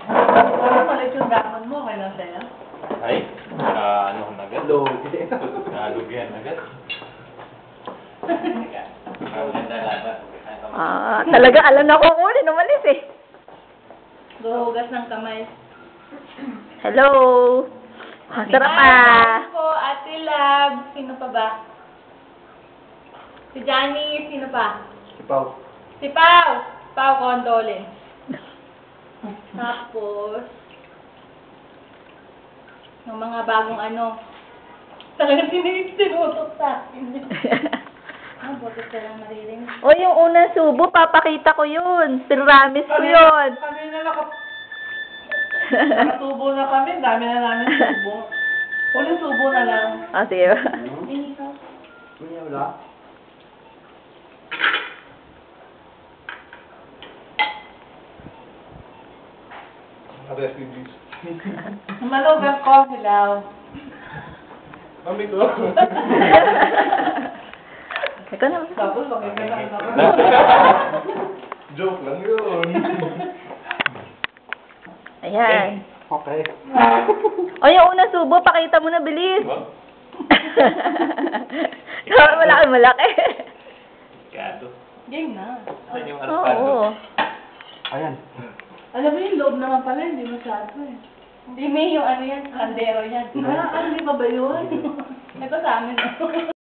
Parang malit yung damon mo, kaya lang sa'yo. Ay, ano na agad? Nalugyan agad. Talaga alam na ko ulit, umalis eh. Guhugas ng kamay. Hello. Sarap Hi po, Ate Lab. Sino pa ba? Si Johnny, sino pa? Si Pao. Si Pao. Pao Condolence. Tapos, yung mga bagong ano. Talagang sinutok sa akin. Ah, bakit ka lang naririnig? O, yung unang subo, papakita ko yun. Piramis ko yun. Kami na nakatubo na kami. Dami na namin subo. Uling subo na lang. Ah, sige ba? Wala. Malugang ko, hilaw. Mami ko. Ikaw na. Tapos, makikita na ako. Joke lang yun. Ayan. Okay. O, yung unang subo, pakita mo na, bilis. Malaki. Kado. Game na. Saan yung Oo. alpado? Ayan. Alam mo yung loob naman pala, hindi masyado eh. Hindi may yung ano yan, kaldero yan. Ah, hindi pa ba yun? Ito sa amin.